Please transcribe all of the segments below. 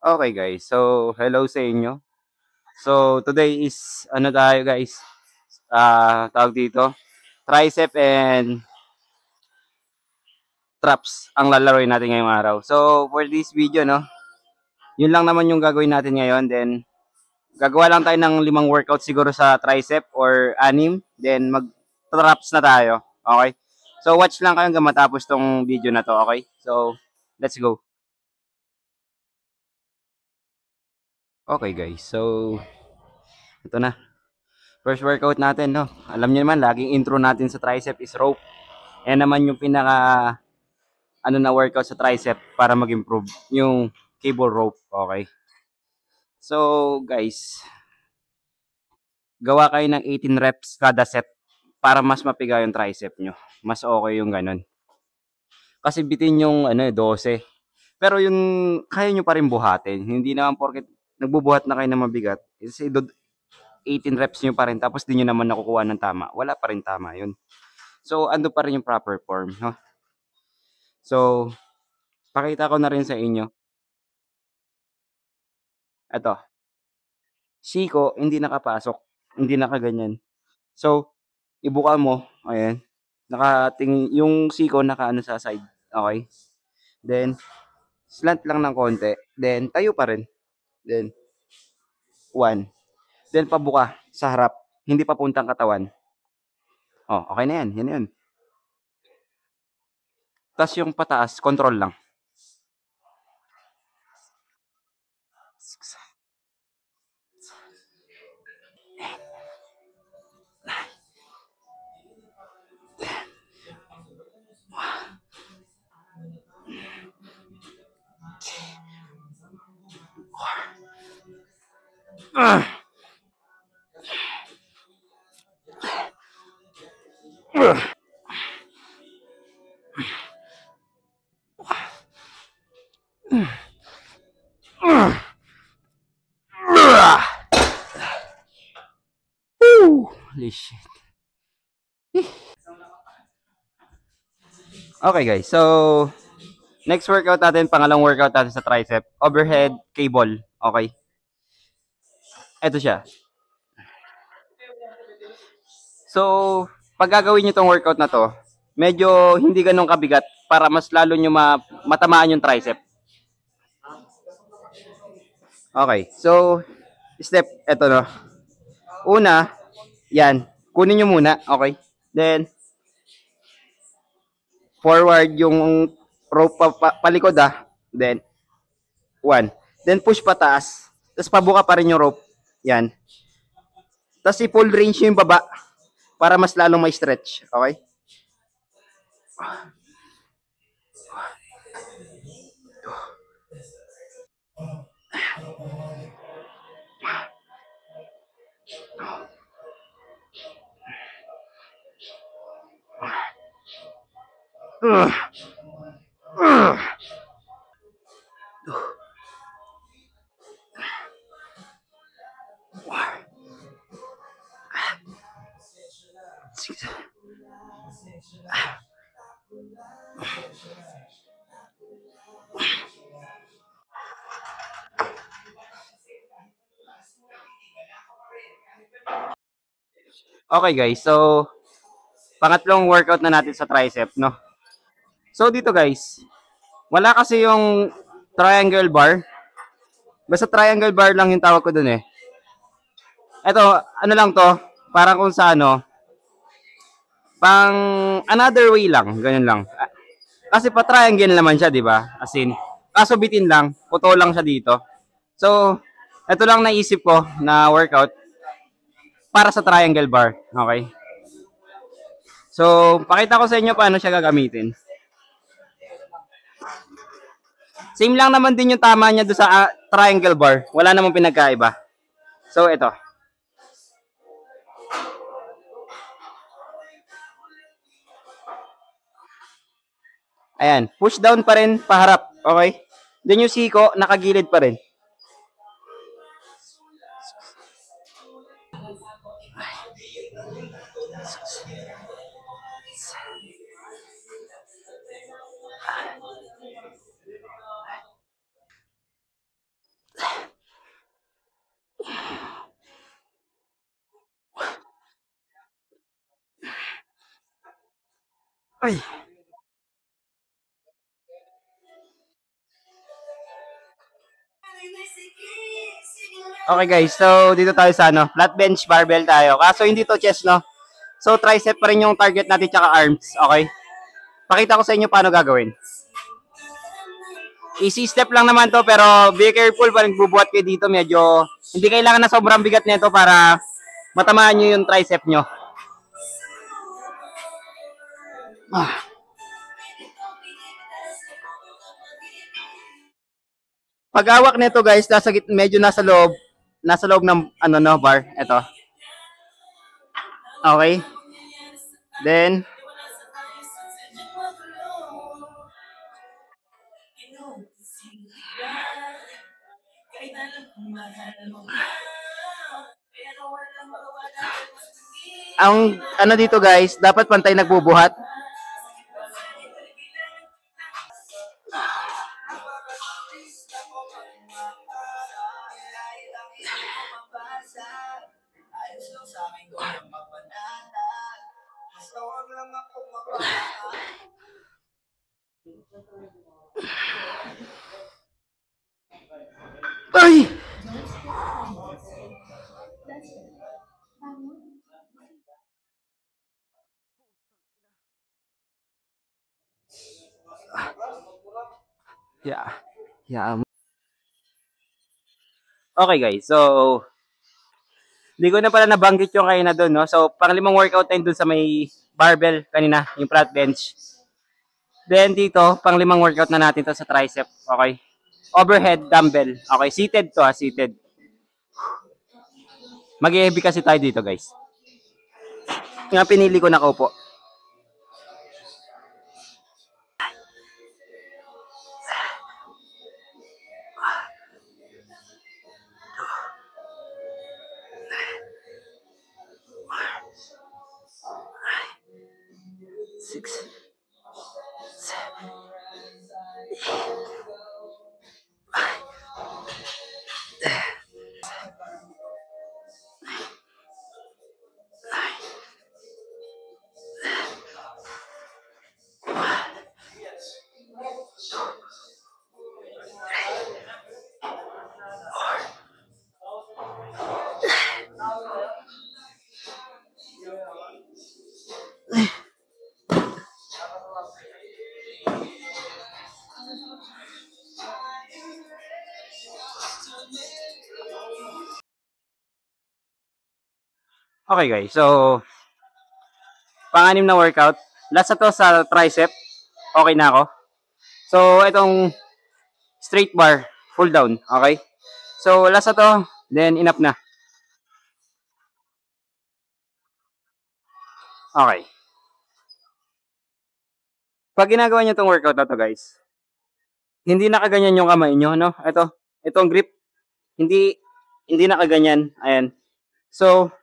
Okay guys, so hello sa inyo. So today is ano tayo guys? Tawag dito, tricep and traps ang lalaroin natin ngayong araw. So for this video, no, yun lang naman yung gagawin natin ngayon. Then gagawa lang tayo ng 5 workout siguro sa tricep or 6. Then mag traps na tayo. Okay? So watch lang kayo hanggang matapos tong video na to, okay? So let's go. Okay guys, so ito na. First workout natin, no. Alam niyo naman, laging intro natin sa tricep is rope. Yan naman yung pinaka ano na workout sa tricep para mag-improve yung cable rope, okay? So, guys, gawa kayo ng 18 reps kada set para mas mapiga yung tricep nyo. Mas okay yung ganun. Kasi bitin yung 12. Pero yung kaya nyo pa rin buhatin. Hindi naman porket nagbubuhat na kayo ng mabigat. Kasi 18 reps nyo pa rin tapos di nyo naman nakukuha ng tama. Wala pa rin tama yun. So, ando pa rin yung proper form. No? So, pakita ko na rin sa inyo. Ito. Siko, hindi nakapasok. Hindi nakaganyan. So, ibuka mo. Ayan. Nakatingin, yung siko nakaano sa side. Okay? Then, slant lang ng konti. Then, tayo pa rin. Then, 1. Then, pabuka sa harap. Hindi papuntang katawan. Oh, okay na yan. Yan yun. Tapos yung pataas, control lang. Holy shit. Okay guys, so next workout natin, pangalawang workout natin sa tricep, overhead cable. Okay. Ito siya. So, pag gagawin nyo tong workout na to, medyo hindi ganun kabigat para mas lalo nyo matamaan yung tricep. Okay, so step, eto no. Una, yan, kunin nyo muna, okay? Then, forward yung rope palikod Then, 1. Then push pataas. Tapos pabuka pa rin yung rope. Yan. Tapos i-full range yung baba para mas lalong may stretch. Okay? Okay guys, so pangatlong workout na natin sa tricep, no? So dito guys, wala kasi yung triangle bar. Basta triangle bar lang yung tawag ko dun eh. Ito, ano lang to, parang kung sa pang another way lang, ganun lang. Kasi pa triangle naman siya, di ba? As in, kaso bitin lang, puto lang siya dito. So, ito lang naisip ko na workout para sa triangle bar, okay? So, pakita ko sa inyo paano siya gagamitin. Same lang naman din yung tama niya doon sa triangle bar. Wala namang pinagkaiba. So, ito. Ayan. Push down pa rin, paharap. Okay? Then yung siko, nakagilid pa rin. Ay. Okay guys, so dito tayo sa flat bench barbell tayo. Kaso hindi to chest, no? So tricep pa rin yung target natin tsaka arms, okay? Pakita ko sa inyo paano gagawin. Easy step lang naman to, pero be careful pa rin bubuhat kayo dito. Medyo hindi kailangan na sobrang bigat nito para matamaan nyo yung tricep nyo. Pag hawak nito guys, medyo nasa loob ng bar. Ito. Okay. Then, ang dito guys, dapat pantay nagbubuhat. Ay! Yeah. Yeah. Okay guys, so hindi ko na pala nabanggit yung kayo na doon, no? So, panglimang workout tayo doon sa may barbell kanina, yung flat bench. Then dito, panglimang workout na natin to sa tricep, okay? Overhead dumbbell. Okay, seated to seated. Mag-heavy kasi tayo dito, guys. Nga pinili ko nakaupo. Six. Okay guys, so pang-anim na workout. Last na to sa tricep. Okay na ako. So itong straight bar, full down, okay? So last na to, then enough na. Okay. Pag ginagawa niyo tong workout na to guys, hindi nakaganyan yung kamay niyo, no? Itong grip, hindi nakaganyan. Ayan. So,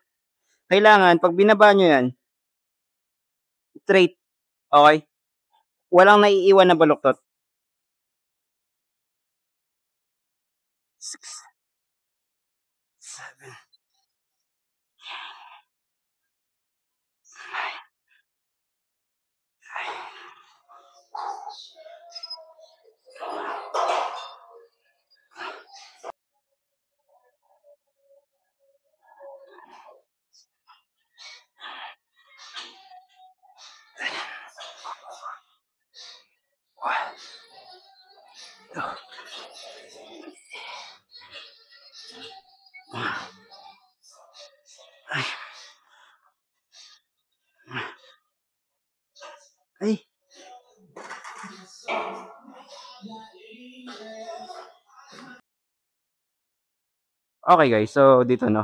kailangan, pag binaba nyo yan, straight. Okay? Walang naiiwan na baluktot. 6, 7, 8. Ay. Okay guys, so dito no.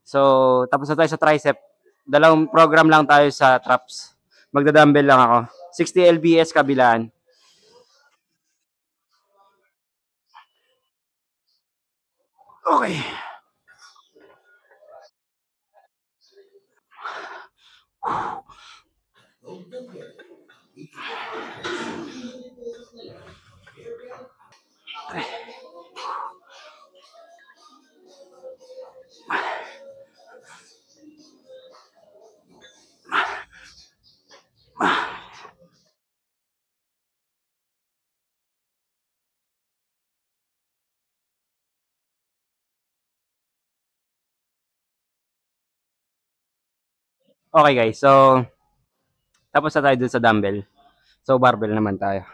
So tapos na tayo sa tricep. Dalawang program lang tayo sa traps. Magdadumbbell lang ako. 60 lbs kabilaan. Okay. Okay guys, so tapos na tayo dun sa dumbbell. So barbell naman tayo.